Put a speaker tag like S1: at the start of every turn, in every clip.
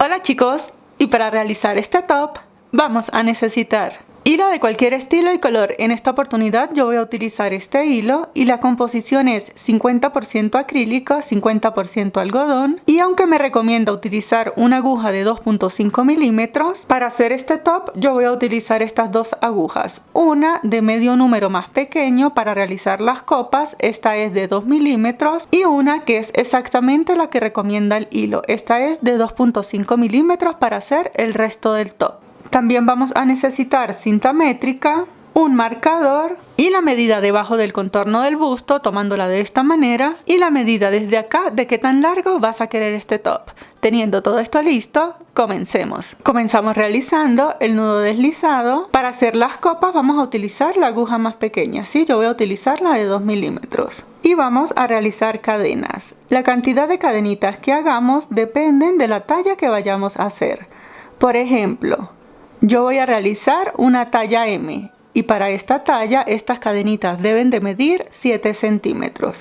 S1: Hola chicos, y para realizar este top vamos a necesitar hilo de cualquier estilo y color. En esta oportunidad yo voy a utilizar este hilo y la composición es 50% acrílico, 50% algodón. Y aunque me recomienda utilizar una aguja de 2.5 milímetros, para hacer este top yo voy a utilizar estas dos agujas. Una de medio número más pequeño para realizar las copas, esta es de 2 milímetros, y una que es exactamente la que recomienda el hilo, esta es de 2.5 milímetros para hacer el resto del top. También vamos a necesitar cinta métrica, un marcador y la medida debajo del contorno del busto, tomándola de esta manera, y la medida desde acá de qué tan largo vas a querer este top. Teniendo todo esto listo, comencemos. Comenzamos realizando el nudo deslizado. Para hacer las copas vamos a utilizar la aguja más pequeña, ¿sí? Yo voy a utilizar la de 2 milímetros. Y vamos a realizar cadenas. La cantidad de cadenitas que hagamos dependen de la talla que vayamos a hacer. Por ejemplo, yo voy a realizar una talla M y para esta talla estas cadenitas deben de medir 7 centímetros.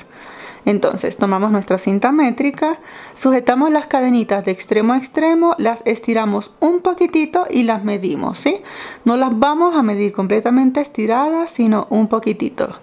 S1: Entonces tomamos nuestra cinta métrica, sujetamos las cadenitas de extremo a extremo, las estiramos un poquitito y las medimos, ¿sí? No las vamos a medir completamente estiradas, sino un poquitito.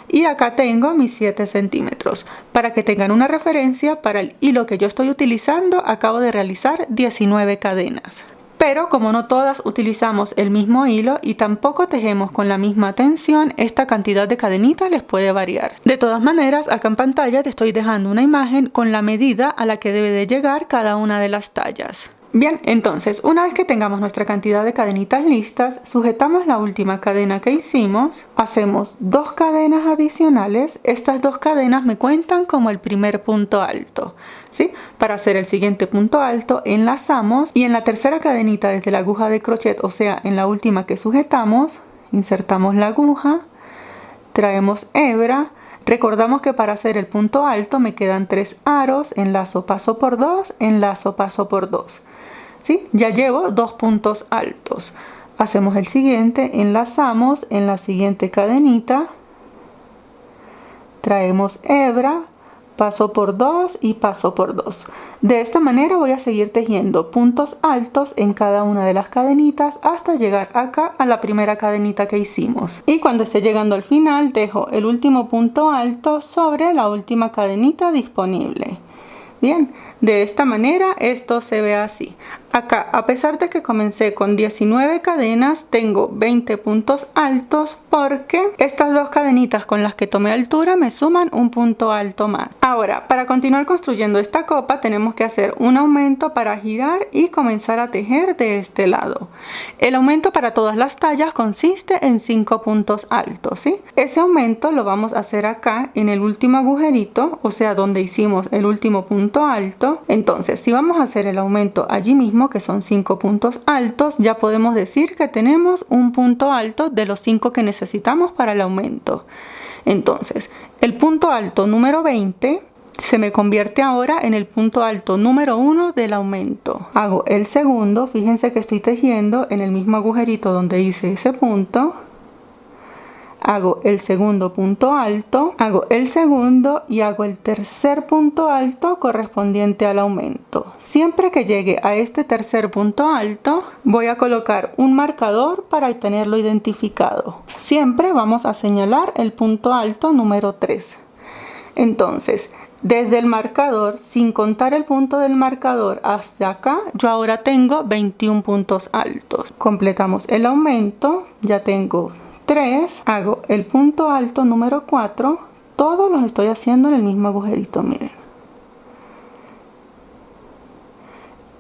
S1: Y acá tengo mis 7 centímetros. Para que tengan una referencia, para el hilo que yo estoy utilizando acabo de realizar 19 cadenas. Pero como no todas utilizamos el mismo hilo y tampoco tejemos con la misma tensión, esta cantidad de cadenitas les puede variar. De todas maneras, acá en pantalla te estoy dejando una imagen con la medida a la que debe de llegar cada una de las tallas. Bien, entonces una vez que tengamos nuestra cantidad de cadenitas listas, sujetamos la última cadena que hicimos, hacemos 2 cadenas adicionales. Estas 2 cadenas me cuentan como el primer punto alto, ¿sí? Para hacer el siguiente punto alto enlazamos y en la tercera cadenita desde la aguja de crochet, o sea en la última que sujetamos, insertamos la aguja, traemos hebra. Recordamos que para hacer el punto alto me quedan 3 aros, enlazo paso por 2, enlazo paso por 2. ¿Sí? Ya llevo 2 puntos altos. Hacemos el siguiente, enlazamos en la siguiente cadenita, traemos hebra, paso por 2 y paso por 2. De esta manera voy a seguir tejiendo puntos altos en cada una de las cadenitas hasta llegar acá a la primera cadenita que hicimos. Y cuando esté llegando al final, tejo el último punto alto sobre la última cadenita disponible. Bien, de esta manera esto se ve así. Acá, a pesar de que comencé con 19 cadenas, tengo 20 puntos altos porque estas 2 cadenitas con las que tomé altura me suman un punto alto más. Ahora, para continuar construyendo esta copa tenemos que hacer un aumento para girar y comenzar a tejer de este lado. El aumento para todas las tallas consiste en 5 puntos altos, ¿sí? Ese aumento lo vamos a hacer acá en el último agujerito, o sea, donde hicimos el último punto alto. Entonces, si vamos a hacer el aumento allí mismo, que son 5 puntos altos, ya podemos decir que tenemos un punto alto de los 5 que necesitamos para el aumento. Entonces, el punto alto número 20 se me convierte ahora en el punto alto número 1 del aumento. Hago el segundo, fíjense que estoy tejiendo en el mismo agujerito donde hice ese punto. Hago el segundo punto alto, hago el segundo y hago el tercer punto alto correspondiente al aumento. Siempre que llegue a este tercer punto alto, voy a colocar un marcador para tenerlo identificado. Siempre vamos a señalar el punto alto número 3. Entonces, desde el marcador, sin contar el punto del marcador hasta acá, yo ahora tengo 21 puntos altos. Completamos el aumento, ya tengo 3, hago el punto alto número 4, todos los estoy haciendo en el mismo agujerito, miren.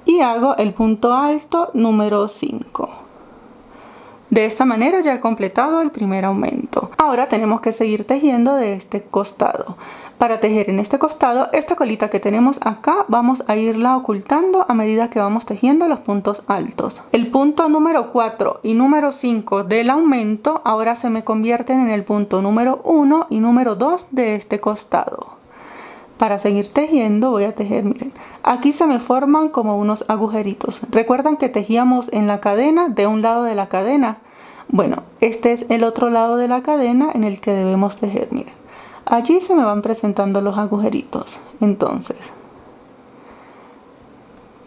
S1: Y hago el punto alto número 5. De esta manera ya he completado el primer aumento. Ahora tenemos que seguir tejiendo de este costado. Para tejer en este costado, esta colita que tenemos acá, vamos a irla ocultando a medida que vamos tejiendo los puntos altos. El punto número 4 y número 5 del aumento ahora se me convierten en el punto número 1 y número 2 de este costado. Para seguir tejiendo voy a tejer, miren, aquí se me forman como unos agujeritos. ¿Recuerdan que tejíamos en la cadena, de un lado de la cadena? Bueno, este es el otro lado de la cadena en el que debemos tejer, miren. Allí se me van presentando los agujeritos. Entonces,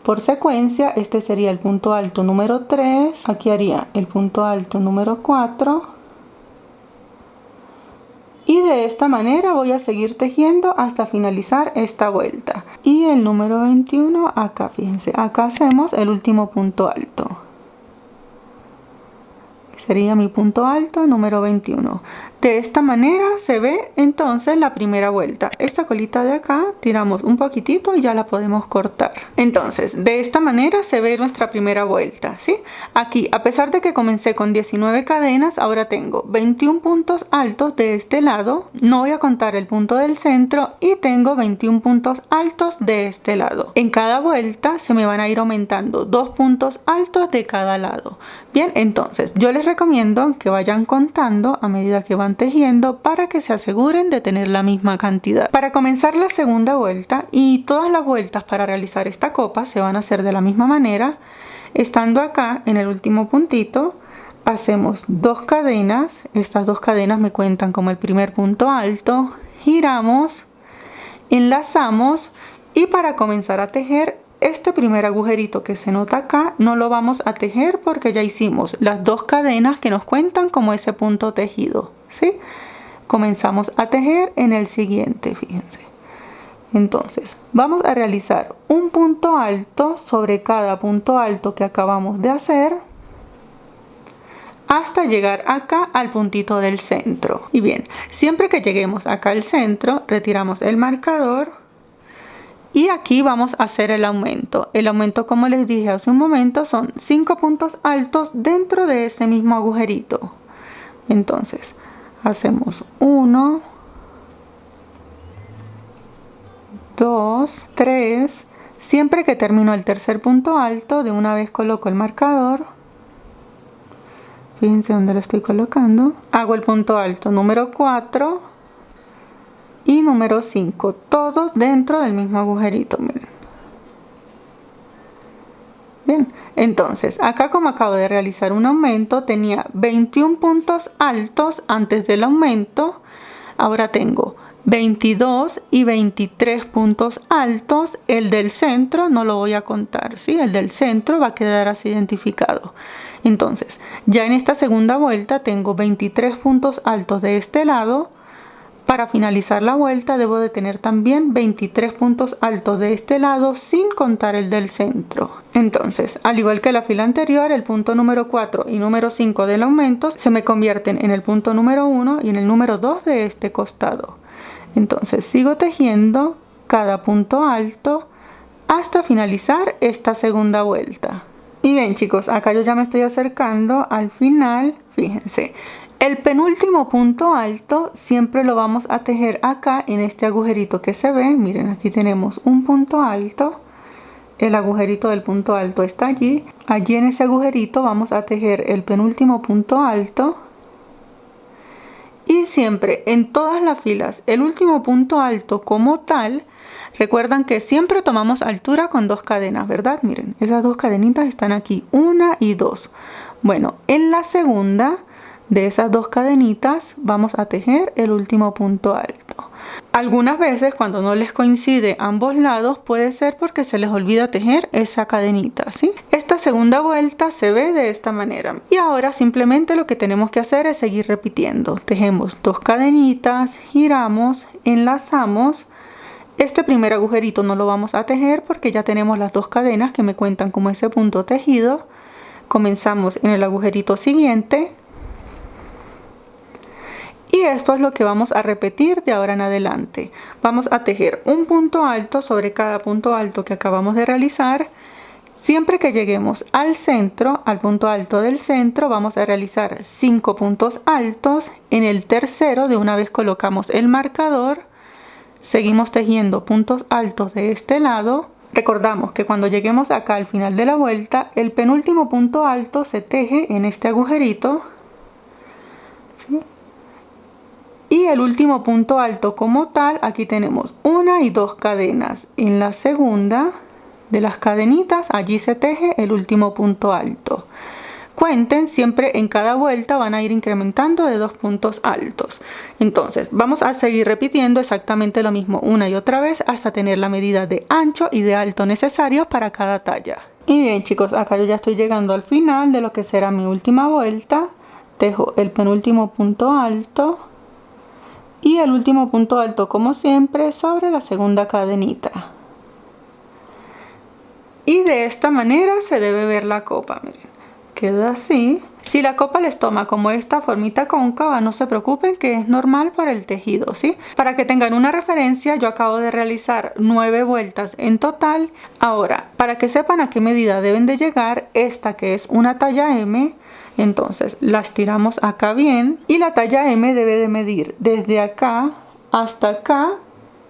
S1: por secuencia. Este sería el punto alto número 3, aquí haría el punto alto número 4 y de esta manera voy a seguir tejiendo hasta finalizar esta vuelta. Y el número 21 acá, fíjense, acá hacemos el último punto alto. Sería mi punto alto número 21. De esta manera se ve entonces la primera vuelta. Esta colita de acá tiramos un poquitito y ya la podemos cortar. Entonces de esta manera se ve nuestra primera vuelta, ¿sí? Aquí, a pesar de que comencé con 19 cadenas, ahora tengo 21 puntos altos de este lado. No voy a contar el punto del centro y tengo 21 puntos altos de este lado. En cada vuelta se me van a ir aumentando 2 puntos altos de cada lado. Bien, entonces yo les recomiendo que vayan contando a medida que van tejiendo para que se aseguren de tener la misma cantidad. Para comenzar la segunda vuelta, y todas las vueltas para realizar esta copa se van a hacer de la misma manera, estando acá en el último puntito, hacemos 2 cadenas. Estas 2 cadenas me cuentan como el primer punto alto, giramos, enlazamos y para comenzar a tejer este primer agujerito que se nota acá no lo vamos a tejer porque ya hicimos las 2 cadenas que nos cuentan como ese punto tejido, ¿sí? Comenzamos a tejer en el siguiente, fíjense. Entonces vamos a realizar un punto alto sobre cada punto alto que acabamos de hacer hasta llegar acá al puntito del centro. Y bien, siempre que lleguemos acá al centro, retiramos el marcador. Y aquí vamos a hacer el aumento. El aumento, como les dije hace un momento, son 5 puntos altos dentro de ese mismo agujerito. Entonces, hacemos 1, 2, 3. Siempre que termino el tercer punto alto, de una vez coloco el marcador. Fíjense dónde lo estoy colocando. Hago el punto alto número 4. Y número 5, todos dentro del mismo agujerito, miren. Bien, entonces acá, como acabo de realizar un aumento, tenía 21 puntos altos antes del aumento. Ahora tengo 22 y 23 puntos altos. El del centro no lo voy a contar, ¿sí? El del centro va a quedar así identificado. Entonces, ya en esta segunda vuelta tengo 23 puntos altos de este lado. Para finalizar la vuelta debo de tener también 23 puntos altos de este lado sin contar el del centro. Entonces, al igual que la fila anterior, el punto número 4 y número 5 del aumento se me convierten en el punto número 1 y en el número 2 de este costado. Entonces sigo tejiendo cada punto alto hasta finalizar esta segunda vuelta. Y bien, chicos, acá yo ya me estoy acercando al final. Fíjense. El penúltimo punto alto siempre lo vamos a tejer acá en este agujerito que se ve. Miren, aquí tenemos un punto alto. El agujerito del punto alto está allí. Allí en ese agujerito vamos a tejer el penúltimo punto alto. Y siempre en todas las filas, el último punto alto como tal. Recuerdan que siempre tomamos altura con 2 cadenas, ¿verdad? Miren, esas 2 cadenitas están aquí, 1 y 2. Bueno, en la segunda de esas 2 cadenitas vamos a tejer el último punto alto. Algunas veces cuando no les coincide ambos lados puede ser porque se les olvida tejer esa cadenita, ¿sí? Esta segunda vuelta se ve de esta manera. Y ahora simplemente lo que tenemos que hacer es seguir repitiendo. Tejemos 2 cadenitas, giramos, enlazamos. Este primer agujerito no lo vamos a tejer porque ya tenemos las 2 cadenas que me cuentan como ese punto tejido. Comenzamos en el agujerito siguiente. Y esto es lo que vamos a repetir de ahora en adelante. Vamos a tejer un punto alto sobre cada punto alto que acabamos de realizar. Siempre que lleguemos al centro, al punto alto del centro, vamos a realizar 5 puntos altos. En el tercero, de una vez colocamos el marcador. Seguimos tejiendo puntos altos de este lado. Recordamos que cuando lleguemos acá al final de la vuelta, el penúltimo punto alto se teje en este agujerito, ¿sí? Y el último punto alto como tal, aquí tenemos 1 y 2 cadenas. En la segunda de las cadenitas, allí se teje el último punto alto. Cuenten, siempre en cada vuelta van a ir incrementando de 2 puntos altos. Entonces vamos a seguir repitiendo exactamente lo mismo una y otra vez hasta tener la medida de ancho y de alto necesarios para cada talla. Y bien chicos, acá yo ya estoy llegando al final de lo que será mi última vuelta. Tejo el penúltimo punto alto y el último punto alto, como siempre, sobre la segunda cadenita. Y de esta manera se debe ver la copa, miren, queda así. Si la copa les toma como esta formita cóncava, no se preocupen, que es normal para el tejido, ¿sí? Para que tengan una referencia, yo acabo de realizar 9 vueltas en total. Ahora, para que sepan a qué medida deben de llegar, esta que es una talla M, entonces las tiramos acá bien, y la talla M debe de medir desde acá hasta acá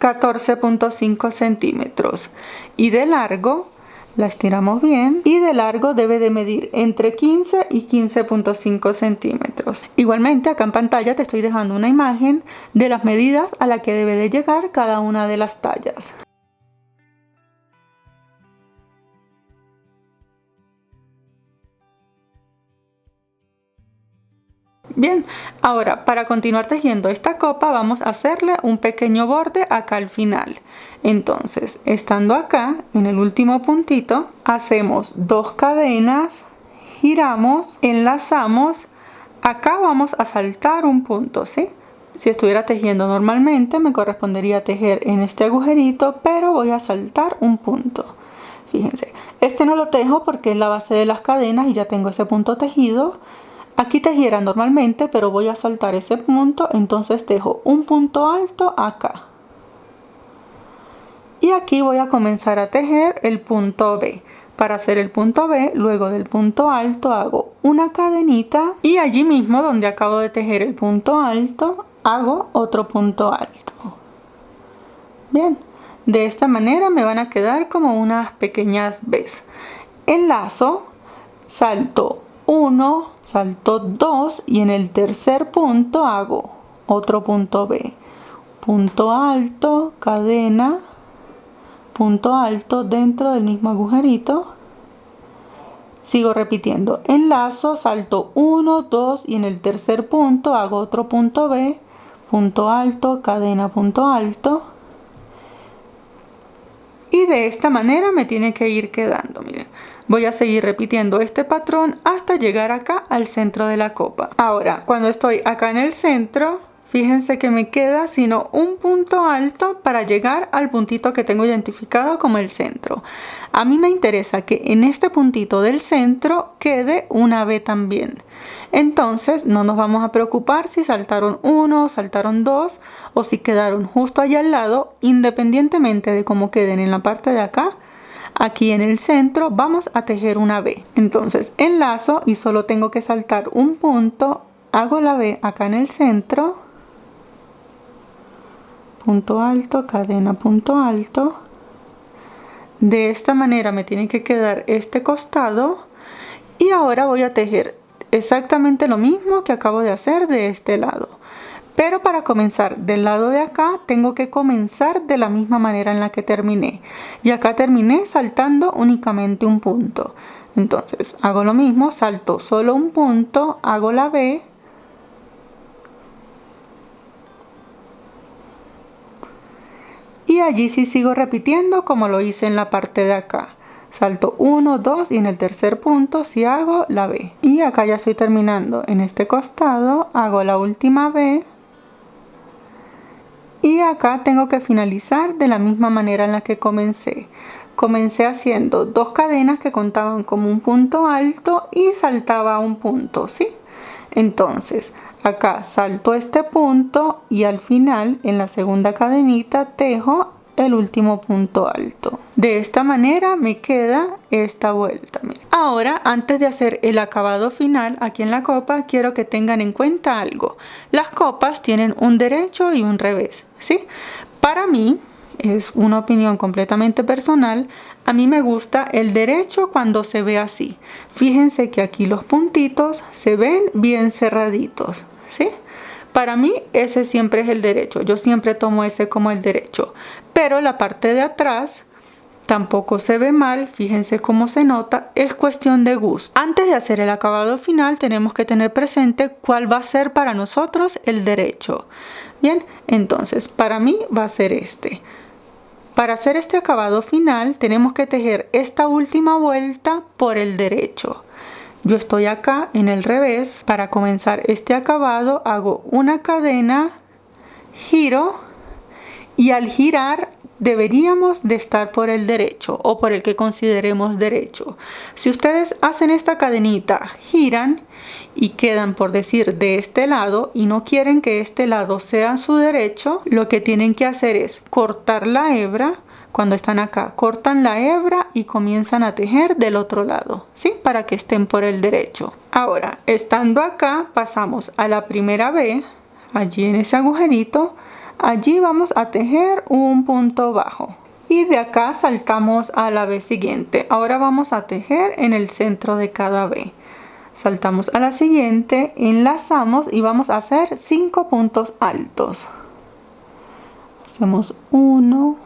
S1: 14.5 centímetros, y de largo la estiramos bien, y de largo debe de medir entre 15 y 15.5 centímetros. Igualmente acá en pantalla te estoy dejando una imagen de las medidas a las que debe de llegar cada una de las tallas. Bien, ahora para continuar tejiendo esta copa vamos a hacerle un pequeño borde acá al final. Entonces, estando acá en el último puntito, hacemos 2 cadenas, giramos, enlazamos. Acá vamos a saltar un punto, ¿sí? Si estuviera tejiendo normalmente me correspondería tejer en este agujerito, pero voy a saltar un punto. Fíjense, este no lo tejo porque es la base de las cadenas y ya tengo ese punto tejido. Aquí tejiera normalmente, pero voy a saltar ese punto, entonces tejo un punto alto acá. Y aquí voy a comenzar a tejer el punto B. Para hacer el punto B, luego del punto alto hago una cadenita y allí mismo donde acabo de tejer el punto alto, hago otro punto alto. Bien, de esta manera me van a quedar como unas pequeñas B's. Enlazo, salto 1, salto 2 y en el tercer punto hago otro punto B, punto alto, cadena, punto alto dentro del mismo agujerito. Sigo repitiendo, enlazo, salto 1, 2 y en el tercer punto hago otro punto B, punto alto, cadena, punto alto. Y de esta manera me tiene que ir quedando, miren. Voy a seguir repitiendo este patrón hasta llegar acá al centro de la copa. Ahora, cuando estoy acá en el centro, fíjense que me queda sino un punto alto para llegar al puntito que tengo identificado como el centro. A mí me interesa que en este puntito del centro quede una B también. Entonces no nos vamos a preocupar si saltaron 1, saltaron 2 o si quedaron justo allá al lado, independientemente de cómo queden en la parte de acá. Aquí en el centro vamos a tejer una B. Entonces enlazo y solo tengo que saltar un punto, hago la B acá en el centro, punto alto, cadena, punto alto. De esta manera me tiene que quedar este costado y ahora voy a tejer exactamente lo mismo que acabo de hacer de este lado. Pero para comenzar del lado de acá tengo que comenzar de la misma manera en la que terminé. Y acá terminé saltando únicamente un punto. Entonces hago lo mismo, salto solo un punto, hago la B. Y allí sí sigo repitiendo como lo hice en la parte de acá. Salto 1, 2 y en el tercer punto sí hago la B. Y acá ya estoy terminando en este costado, hago la última B. Y acá tengo que finalizar de la misma manera en la que comencé. Comencé haciendo 2 cadenas que contaban como un punto alto y saltaba un punto, ¿sí? Entonces, acá salto este punto y al final, en la segunda cadenita, tejo el último punto alto. De esta manera me queda esta vuelta. Miren. Ahora, antes de hacer el acabado final aquí en la copa, quiero que tengan en cuenta algo. Las copas tienen un derecho y un revés, ¿sí? Para mí, es una opinión completamente personal, a mí me gusta el derecho cuando se ve así. Fíjense que aquí los puntitos se ven bien cerraditos, ¿sí? Para mí ese siempre es el derecho, yo siempre tomo ese como el derecho. Pero la parte de atrás Tampoco se ve mal, fíjense cómo se nota, es cuestión de gusto. Antes de hacer el acabado final tenemos que tener presente cuál va a ser para nosotros el derecho. Bien, entonces para mí va a ser este. Para hacer este acabado final tenemos que tejer esta última vuelta por el derecho. Yo estoy acá en el revés. Para comenzar este acabado hago una cadena, giro y al girar deberíamos de estar por el derecho o por el que consideremos derecho. Si ustedes hacen esta cadenita, giran y quedan, por decir, de este lado y no quieren que este lado sea su derecho, lo que tienen que hacer es cortar la hebra. Cuando están acá, cortan la hebra y comienzan a tejer del otro lado, ¿sí? Para que estén por el derecho. Ahora, estando acá, pasamos a la primera V, allí en ese agujerito. Allí vamos a tejer un punto bajo y de acá saltamos a la V siguiente. Ahora vamos a tejer en el centro de cada V. Saltamos a la siguiente, enlazamos y vamos a hacer 5 puntos altos. Hacemos 1,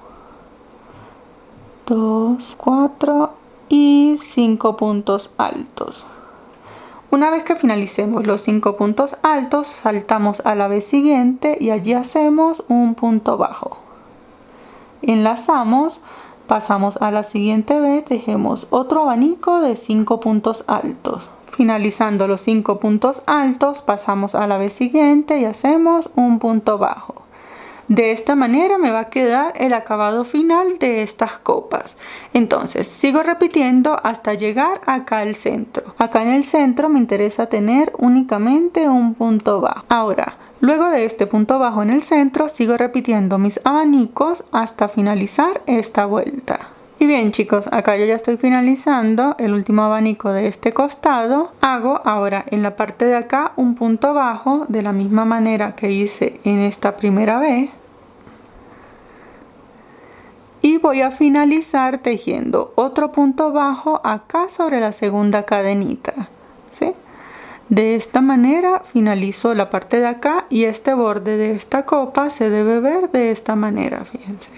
S1: 2, 4 y 5 puntos altos. Una vez que finalicemos los 5 puntos altos, saltamos a la vez siguiente y allí hacemos un punto bajo. Enlazamos, pasamos a la siguiente vez, tejemos otro abanico de 5 puntos altos. Finalizando los 5 puntos altos, pasamos a la vez siguiente y hacemos un punto bajo. De esta manera me va a quedar el acabado final de estas copas. Entonces sigo repitiendo hasta llegar acá al centro. Acá en el centro me interesa tener únicamente un punto bajo. Ahora, luego de este punto bajo en el centro, sigo repitiendo mis abanicos hasta finalizar esta vuelta. Y bien chicos, acá yo ya estoy finalizando el último abanico de este costado. Hago ahora en la parte de acá un punto bajo de la misma manera que hice en esta primera vez. Y voy a finalizar tejiendo otro punto bajo acá sobre la segunda cadenita, ¿sí? De esta manera finalizo la parte de acá y este borde de esta copa se debe ver de esta manera, fíjense.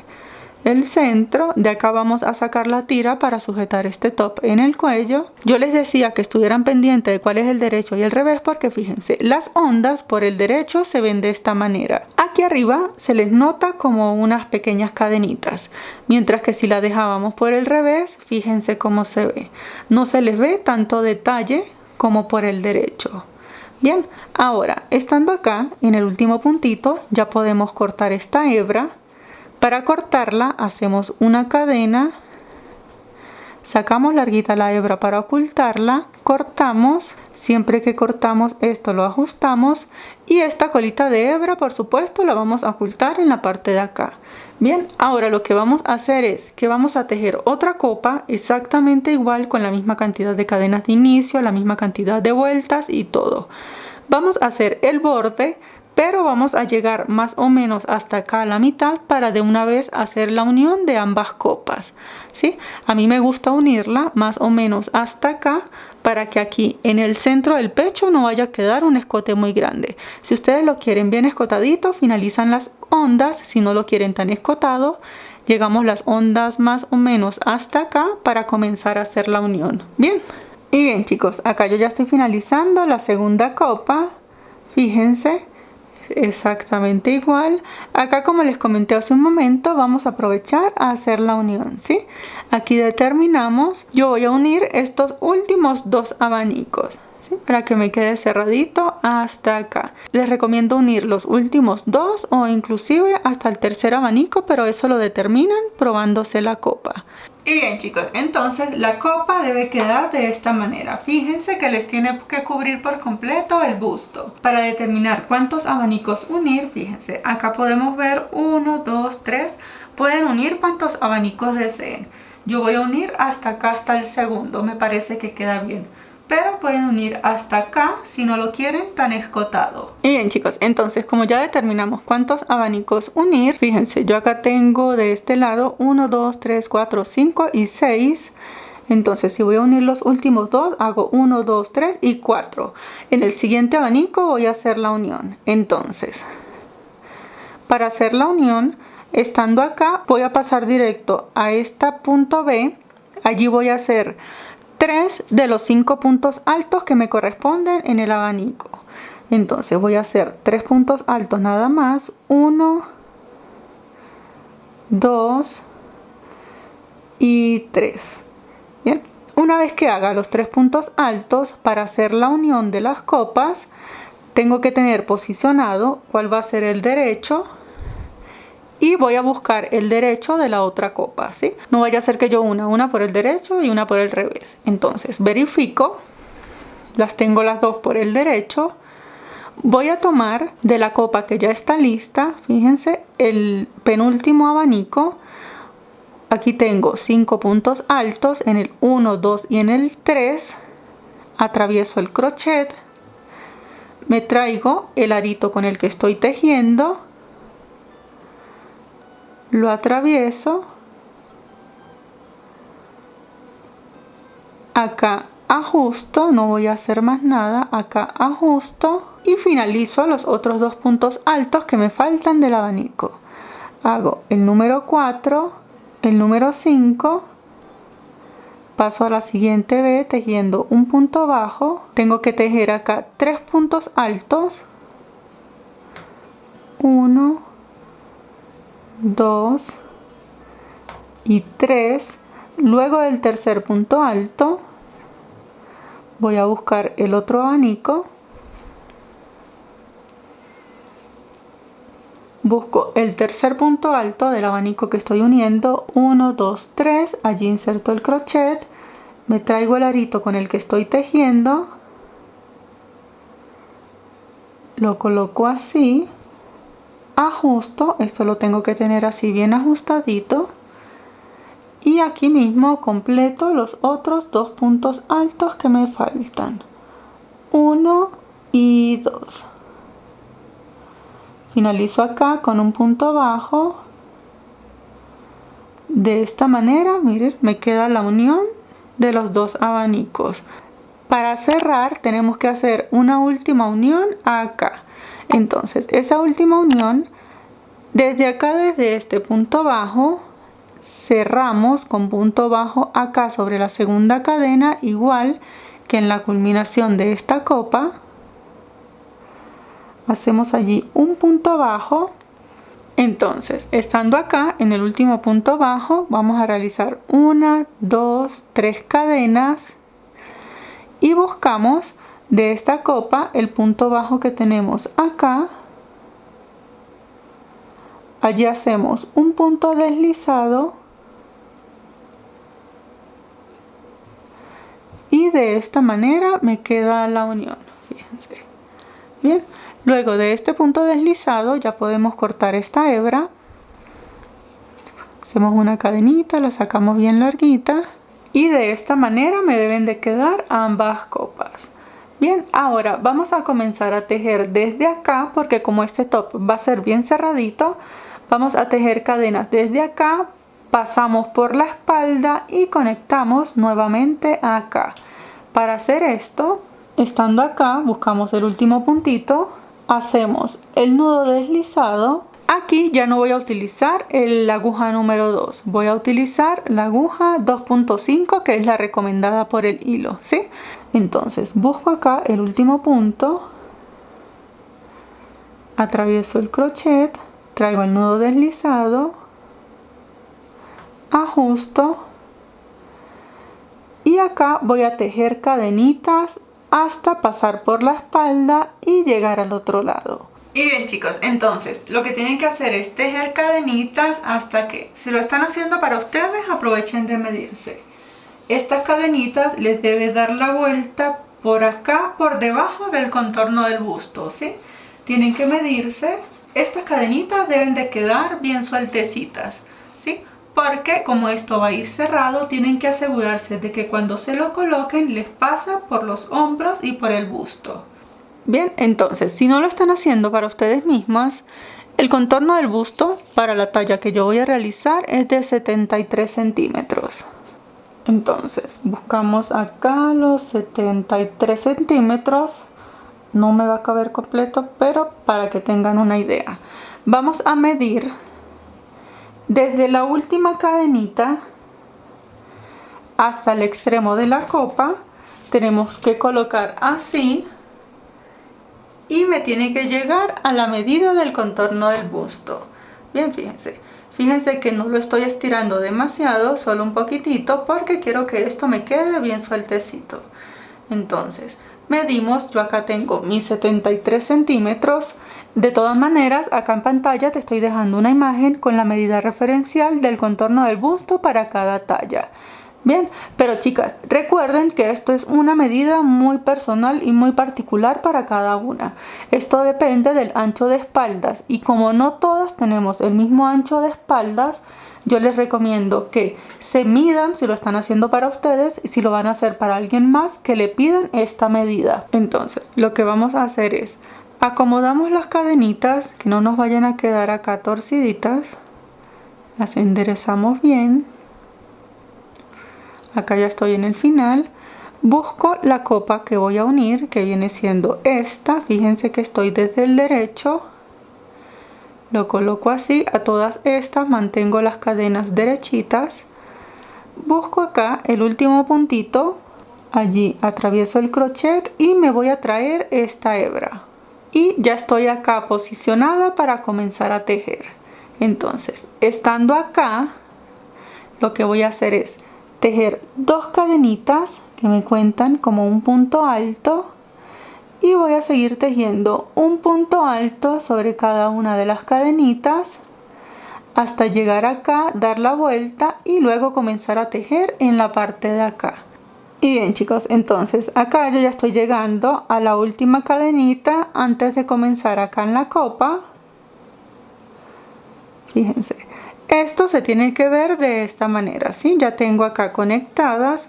S1: El centro, de acá vamos a sacar la tira para sujetar este top en el cuello. Yo les decía que estuvieran pendientes de cuál es el derecho y el revés porque fíjense, las ondas por el derecho se ven de esta manera. Aquí arriba se les nota como unas pequeñas cadenitas, mientras que si la dejábamos por el revés, fíjense cómo se ve. No se les ve tanto detalle como por el derecho. Bien, ahora estando acá en el último puntito ya podemos cortar esta hebra. Para cortarla hacemos una cadena, sacamos larguita la hebra para ocultarla, cortamos, siempre que cortamos esto lo ajustamos y esta colita de hebra por supuesto la vamos a ocultar en la parte de acá. Bien, ahora lo que vamos a hacer es que vamos a tejer otra copa exactamente igual con la misma cantidad de cadenas de inicio, la misma cantidad de vueltas y todo. Vamos a hacer el borde, pero vamos a llegar más o menos hasta acá a la mitad para de una vez hacer la unión de ambas copas, ¿sí? A mí me gusta unirla más o menos hasta acá para que aquí en el centro del pecho no vaya a quedar un escote muy grande. Si ustedes lo quieren bien escotadito, finalizan las ondas. Si no lo quieren tan escotado, llegamos las ondas más o menos hasta acá para comenzar a hacer la unión. Bien, y bien chicos, acá yo ya estoy finalizando la segunda copa. Fíjense, exactamente igual. Acá, como les comenté hace un momento, vamos a aprovechar a hacer la unión, ¿sí? Aquí determinamos, yo voy a unir estos últimos 2 abanicos, ¿sí? Para que me quede cerradito hasta acá. Les recomiendo unir los últimos 2 o inclusive hasta el tercer abanico, pero eso lo determinan probándose la copa. Y bien chicos, entonces la copa debe quedar de esta manera. Fíjense que les tiene que cubrir por completo el busto. Para determinar cuántos abanicos unir, fíjense, acá podemos ver 1, 2, 3. Pueden unir cuantos abanicos deseen. Yo voy a unir hasta acá, hasta el segundo, me parece que queda bien. Pero pueden unir hasta acá si no lo quieren tan escotado. Y bien chicos, entonces como ya determinamos cuántos abanicos unir, fíjense, yo acá tengo de este lado 1, 2, 3, 4, 5 y 6. Entonces si voy a unir los últimos 2, hago 1, 2, 3 y 4. En el siguiente abanico voy a hacer la unión. Entonces, para hacer la unión, Estando acá, voy a pasar directo a este punto B. Allí voy a hacer 3 de los 5 puntos altos que me corresponden en el abanico. Entonces voy a hacer 3 puntos altos nada más. 1, 2 y 3. Bien, una vez que haga los 3 puntos altos, para hacer la unión de las copas, tengo que tener posicionado cuál va a ser el derecho y voy a buscar el derecho de la otra copa, ¿sí? No vaya a ser que yo una por el derecho y una por el revés. Entonces verifico, las tengo las dos por el derecho. Voy a tomar de la copa que ya está lista, fíjense, el penúltimo abanico. Aquí tengo 5 puntos altos en el 1, 2 y en el 3. Atravieso el crochet, me traigo el arito con el que estoy tejiendo, lo atravieso, acá ajusto, no voy a hacer más nada, acá ajusto y finalizo los otros 2 puntos altos que me faltan del abanico. Hago el número 4, el número 5, paso a la siguiente B tejiendo un punto bajo. Tengo que tejer acá 3 puntos altos, 1, 2 y 3. Luego del tercer punto alto voy a buscar el otro abanico, busco el tercer punto alto del abanico que estoy uniendo, 1, 2, 3, allí inserto el crochet, me traigo el arito con el que estoy tejiendo, lo coloco así, ajusto, esto lo tengo que tener así bien ajustadito, y aquí mismo completo los otros 2 puntos altos que me faltan, 1 y 2. Finalizo acá con un punto bajo. De esta manera, miren, me queda la unión de los 2 abanicos. Para cerrar tenemos que hacer una última unión acá. Entonces esa última unión, desde acá, desde este punto bajo, cerramos con punto bajo acá sobre la segunda cadena, igual que en la culminación de esta copa. Hacemos allí un punto bajo. Entonces, estando acá en el último punto bajo, vamos a realizar 1, 2, 3 cadenas y buscamos de esta copa el punto bajo que tenemos acá. Allí hacemos un punto deslizado y de esta manera me queda la unión, fíjense. Bien, luego de este punto deslizado ya podemos cortar esta hebra. Hacemos una cadenita, la sacamos bien larguita y de esta manera me deben de quedar ambas copas. Bien, ahora vamos a comenzar a tejer desde acá, porque como este top va a ser bien cerradito, vamos a tejer cadenas desde acá, pasamos por la espalda y conectamos nuevamente acá. Para hacer esto, estando acá, buscamos el último puntito, hacemos el nudo deslizado. Aquí ya no voy a utilizar la aguja número 2, voy a utilizar la aguja 2.5, que es la recomendada por el hilo, ¿sí? Entonces busco acá el último punto, atravieso el crochet, traigo el nudo deslizado, ajusto y acá voy a tejer cadenitas hasta pasar por la espalda y llegar al otro lado. Y bien chicos, entonces lo que tienen que hacer es tejer cadenitas hasta que, si lo están haciendo para ustedes, aprovechen de medirse. Estas cadenitas les debe dar la vuelta por acá, por debajo del contorno del busto, ¿sí? Tienen que medirse. Estas cadenitas deben de quedar bien sueltecitas, ¿sí? Porque como esto va a ir cerrado, tienen que asegurarse de que cuando se lo coloquen les pasa por los hombros y por el busto. Bien, entonces, si no lo están haciendo para ustedes mismas, el contorno del busto para la talla que yo voy a realizar es de 73 centímetros. Entonces, buscamos acá los 73 centímetros. No me va a caber completo, pero para que tengan una idea. Vamos a medir Desde la última cadenita hasta el extremo de la copa tenemos que colocar así y me tiene que llegar a la medida del contorno del busto. Bien, fíjense que no lo estoy estirando demasiado, solo un poquitito, porque quiero que esto me quede bien sueltecito. Entonces medimos, yo acá tengo mis 73 centímetros. De todas maneras, acá en pantalla te estoy dejando una imagen con la medida referencial del contorno del busto para cada talla. Bien, pero chicas, recuerden que esto es una medida muy personal y muy particular para cada una. Esto depende del ancho de espaldas, y como no todas tenemos el mismo ancho de espaldas, yo les recomiendo que se midan si lo están haciendo para ustedes, y si lo van a hacer para alguien más, que le pidan esta medida. Entonces, lo que vamos a hacer es acomodamos las cadenitas, que no nos vayan a quedar acá torciditas. Las enderezamos bien. Acá ya estoy en el final. Busco la copa que voy a unir, que viene siendo esta. Fíjense que estoy desde el derecho. Lo coloco así. A todas estas mantengo las cadenas derechitas. Busco acá el último puntito. Allí atravieso el crochet y me voy a traer esta hebra. Y ya estoy acá posicionada para comenzar a tejer. Entonces, estando acá, lo que voy a hacer es tejer 2 cadenitas que me cuentan como un punto alto, y voy a seguir tejiendo un punto alto sobre cada una de las cadenitas hasta llegar acá, dar la vuelta y luego comenzar a tejer en la parte de acá. Y bien chicos, entonces acá yo ya estoy llegando a la última cadenita antes de comenzar acá en la copa. Fíjense, esto se tiene que ver de esta manera, ¿sí? Ya tengo acá conectadas,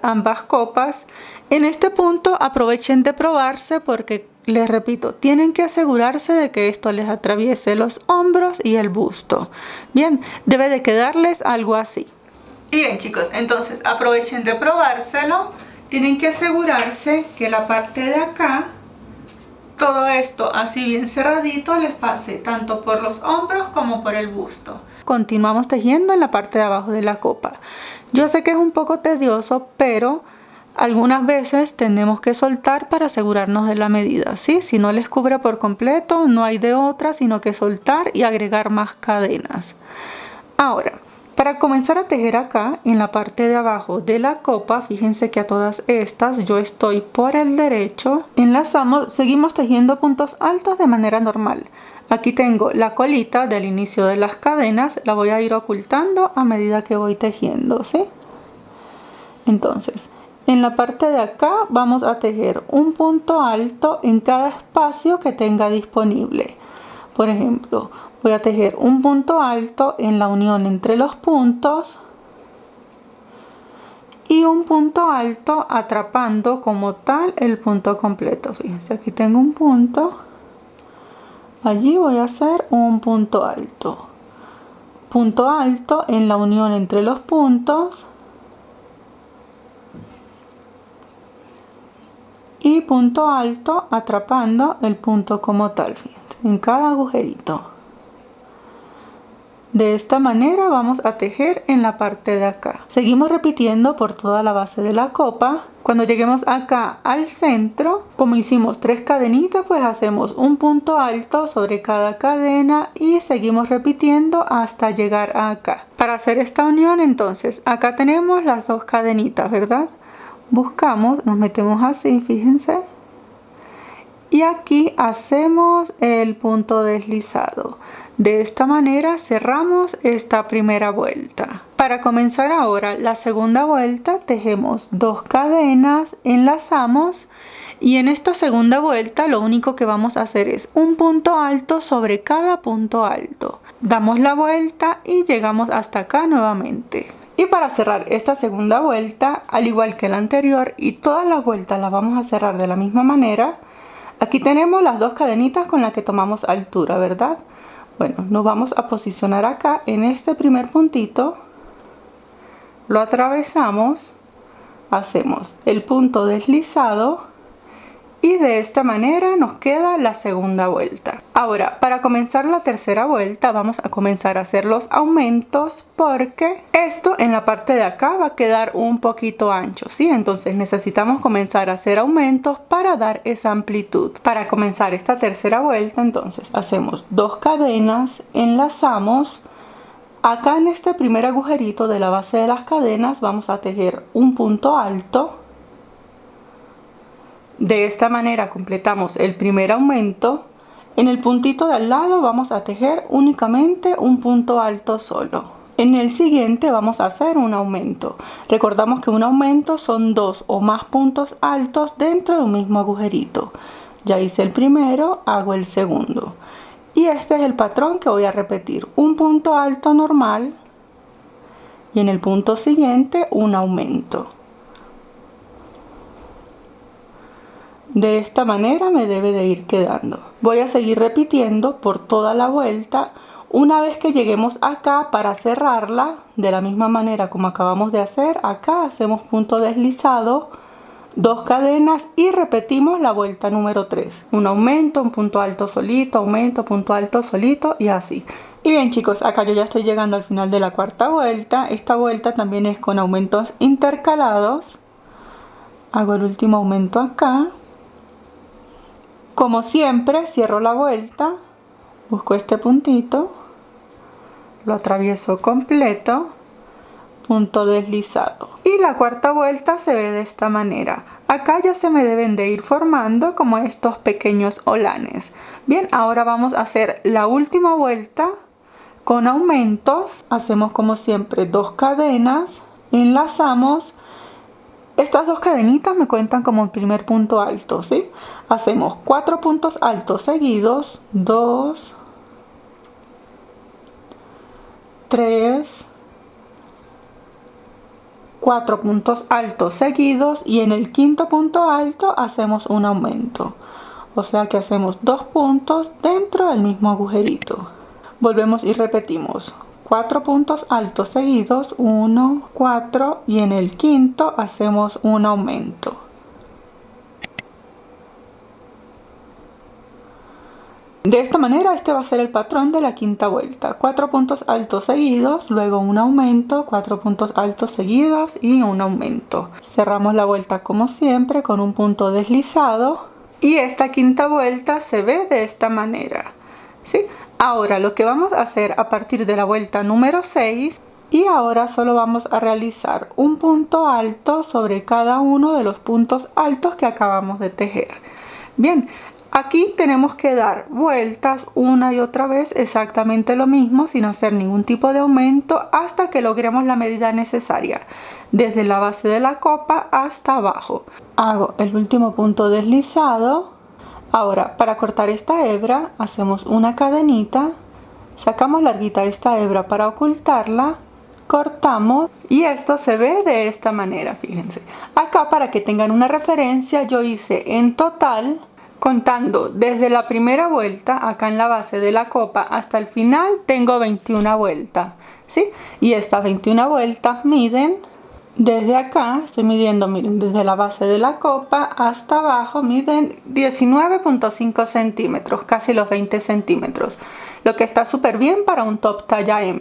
S1: ambas copas. En este punto aprovechen de probarse, porque les repito, tienen que asegurarse de que esto les atraviese los hombros y el busto. Bien, debe de quedarles algo así. Y bien chicos, entonces aprovechen de probárselo. Tienen que asegurarse que la parte de acá, todo esto así bien cerradito, les pase tanto por los hombros como por el busto. Continuamos tejiendo en la parte de abajo de la copa. Yo sé que es un poco tedioso, pero algunas veces tenemos que soltar para asegurarnos de la medida, ¿sí? Si no les cubre por completo, no hay de otra sino que soltar y agregar más cadenas. Ahora, para comenzar a tejer acá en la parte de abajo de la copa, fíjense que a todas estas yo estoy por el derecho. Enlazamos, seguimos tejiendo puntos altos de manera normal. Aquí tengo la colita del inicio de las cadenas, la voy a ir ocultando a medida que voy tejiendo, ¿sí? Entonces, en la parte de acá vamos a tejer un punto alto en cada espacio que tenga disponible. Por ejemplo, voy a tejer un punto alto en la unión entre los puntos y un punto alto atrapando como tal el punto completo. Fíjense, aquí tengo un punto, allí voy a hacer un punto alto en la unión entre los puntos y punto alto atrapando el punto como tal, fíjense, en cada agujerito. De esta manera vamos a tejer en la parte de acá. Seguimos repitiendo por toda la base de la copa. Cuando lleguemos acá al centro, como hicimos 3 cadenitas, pues hacemos un punto alto sobre cada cadena y seguimos repitiendo hasta llegar acá. Para hacer esta unión, entonces, acá tenemos las 2 cadenitas, ¿verdad? Buscamos, nos metemos así, fíjense. Y aquí hacemos el punto deslizado. De esta manera cerramos esta primera vuelta. Para comenzar ahora la segunda vuelta, tejemos 2 cadenas, enlazamos, y en esta segunda vuelta lo único que vamos a hacer es un punto alto sobre cada punto alto. Damos la vuelta y llegamos hasta acá nuevamente. Y para cerrar esta segunda vuelta, al igual que la anterior, y todas las vueltas las vamos a cerrar de la misma manera, aquí tenemos las 2 cadenitas con las que tomamos altura, ¿verdad? Bueno, nos vamos a posicionar acá en este primer puntito, lo atravesamos, hacemos el punto deslizado y de esta manera nos queda la segunda vuelta. Ahora, para comenzar la tercera vuelta vamos a comenzar a hacer los aumentos porque esto en la parte de acá va a quedar un poquito ancho, ¿sí? Entonces necesitamos comenzar a hacer aumentos para dar esa amplitud. Para comenzar esta tercera vuelta, entonces hacemos 2 cadenas, enlazamos. Acá en este primer agujerito de la base de las cadenas vamos a tejer un punto alto. De esta manera completamos el primer aumento. En el puntito de al lado vamos a tejer únicamente un punto alto solo. En el siguiente vamos a hacer un aumento. Recordamos que un aumento son 2 o más puntos altos dentro de un mismo agujerito. Ya hice el primero, hago el segundo. Y este es el patrón que voy a repetir. Un punto alto normal y en el punto siguiente un aumento. De esta manera me debe de ir quedando. Voy a seguir repitiendo por toda la vuelta. Una vez que lleguemos acá para cerrarla, de la misma manera como acabamos de hacer, acá hacemos punto deslizado, 2 cadenas y repetimos la vuelta número 3. Un aumento, un punto alto solito, aumento, punto alto solito y así. Y bien chicos, acá yo ya estoy llegando al final de la cuarta vuelta. Esta vuelta también es con aumentos intercalados. Hago el último aumento acá. Como siempre, cierro la vuelta, busco este puntito, lo atravieso completo, punto deslizado. Y la cuarta vuelta se ve de esta manera. Acá ya se me deben de ir formando como estos pequeños olanes. Bien, ahora vamos a hacer la última vuelta con aumentos. Hacemos como siempre 2 cadenas, enlazamos. Estas 2 cadenitas me cuentan como el primer punto alto, ¿sí? Hacemos 4 puntos altos seguidos, 2, 3, 4 puntos altos seguidos y en el quinto punto alto hacemos un aumento. O sea que hacemos 2 puntos dentro del mismo agujerito. Volvemos y repetimos. 4 puntos altos seguidos, 1, 4 y en el quinto hacemos un aumento. De esta manera este va a ser el patrón de la quinta vuelta. 4 puntos altos seguidos, luego un aumento, 4 puntos altos seguidos y un aumento. Cerramos la vuelta como siempre con un punto deslizado y esta quinta vuelta se ve de esta manera, ¿sí? Ahora lo que vamos a hacer a partir de la vuelta número 6 y ahora solo vamos a realizar un punto alto sobre cada uno de los puntos altos que acabamos de tejer. Bien, aquí tenemos que dar vueltas una y otra vez exactamente lo mismo sin hacer ningún tipo de aumento hasta que logremos la medida necesaria desde la base de la copa hasta abajo. Hago el último punto deslizado. Ahora, para cortar esta hebra, hacemos una cadenita, sacamos larguita esta hebra para ocultarla, cortamos y esto se ve de esta manera, fíjense. Acá, para que tengan una referencia, yo hice en total, contando desde la primera vuelta, acá en la base de la copa, hasta el final, tengo 21 vueltas, ¿sí? Y estas 21 vueltas miden... Desde acá estoy midiendo, miren, desde la base de la copa hasta abajo miden 19.5 centímetros, casi los 20 centímetros, lo que está súper bien para un top talla M.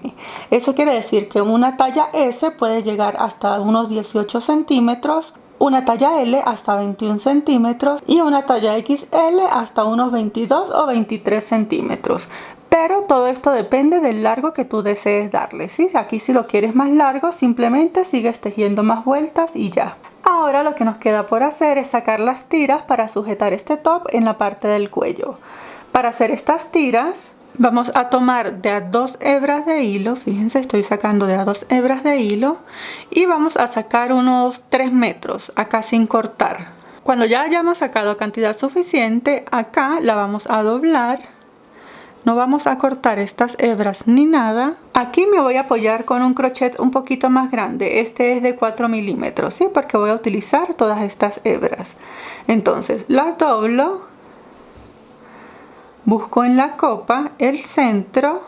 S1: Eso quiere decir que una talla S puede llegar hasta unos 18 centímetros, una talla L hasta 21 centímetros y una talla XL hasta unos 22 o 23 centímetros. Pero todo esto depende del largo que tú desees darle, ¿sí? Aquí si lo quieres más largo, simplemente sigues tejiendo más vueltas y ya. Ahora lo que nos queda por hacer es sacar las tiras para sujetar este top en la parte del cuello. Para hacer estas tiras vamos a tomar de a 2 hebras de hilo, fíjense, estoy sacando de a 2 hebras de hilo y vamos a sacar unos 3 metros acá sin cortar. Cuando ya hayamos sacado cantidad suficiente, acá la vamos a doblar. No vamos a cortar estas hebras ni nada. Aquí me voy a apoyar con un crochet un poquito más grande. Este es de 4 milímetros, ¿sí? Porque voy a utilizar todas estas hebras. Entonces las doblo. Busco en la copa el centro.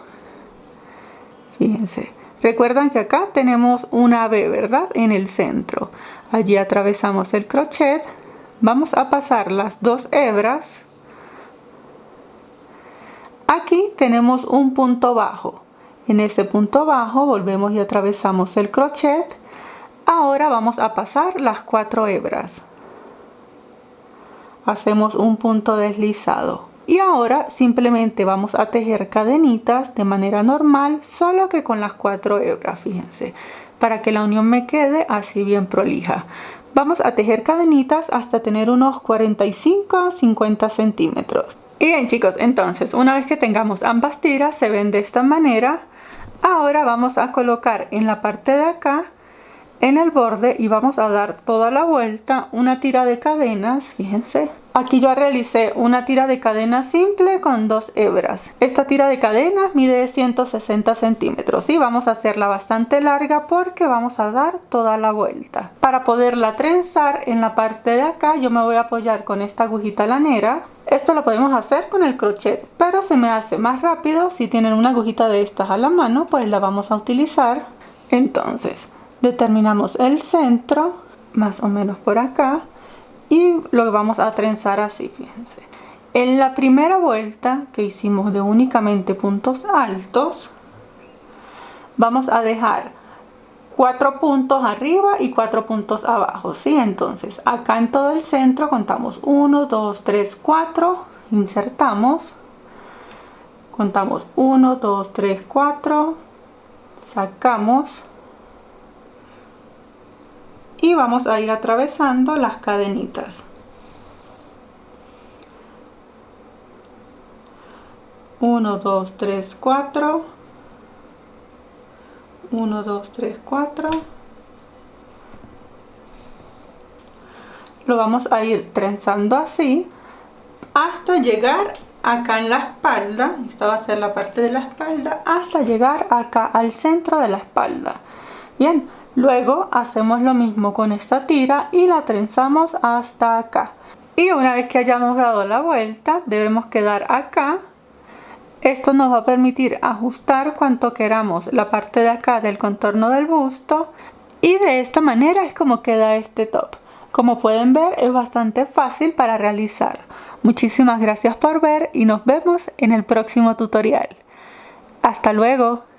S1: Fíjense. Recuerdan que acá tenemos una V, ¿verdad? En el centro. Allí atravesamos el crochet. Vamos a pasar las 2 hebras. Aquí tenemos un punto bajo. En ese punto bajo volvemos y atravesamos el crochet. Ahora vamos a pasar las 4 hebras. Hacemos un punto deslizado. Y ahora simplemente vamos a tejer cadenitas de manera normal, solo que con las 4 hebras, fíjense, para que la unión me quede así bien prolija. Vamos a tejer cadenitas hasta tener unos 45-50 centímetros. Y bien chicos, entonces una vez que tengamos ambas tiras se ven de esta manera. Ahora vamos a colocar en la parte de acá, en el borde, y vamos a dar toda la vuelta una tira de cadenas, fíjense. Aquí yo realicé una tira de cadena simple con 2 hebras. Esta tira de cadenas mide 160 centímetros y vamos a hacerla bastante larga porque vamos a dar toda la vuelta. Para poderla trenzar en la parte de acá yo me voy a apoyar con esta agujita lanera. Esto lo podemos hacer con el crochet, pero se me hace más rápido. Si tienen una agujita de estas a la mano, pues la vamos a utilizar. Entonces determinamos el centro, más o menos por acá, y lo vamos a trenzar así, fíjense. En la primera vuelta que hicimos de únicamente puntos altos, vamos a dejar 4 puntos arriba y 4 puntos abajo, ¿sí? Entonces acá en todo el centro contamos 1, 2, 3, 4, insertamos, contamos 1, 2, 3, 4, sacamos y vamos a ir atravesando las cadenitas. 1, 2, 3, 4, 1, 2, 3, 4. Lo vamos a ir trenzando así hasta llegar acá en la espalda. Esta va a ser la parte de la espalda, hasta llegar acá al centro de la espalda. Bien, luego hacemos lo mismo con esta tira y la trenzamos hasta acá. Y una vez que hayamos dado la vuelta, debemos quedar acá. Esto nos va a permitir ajustar cuanto queramos la parte de acá del contorno del busto. Y de esta manera es como queda este top. Como pueden ver, es bastante fácil para realizar. Muchísimas gracias por ver y nos vemos en el próximo tutorial. Hasta luego.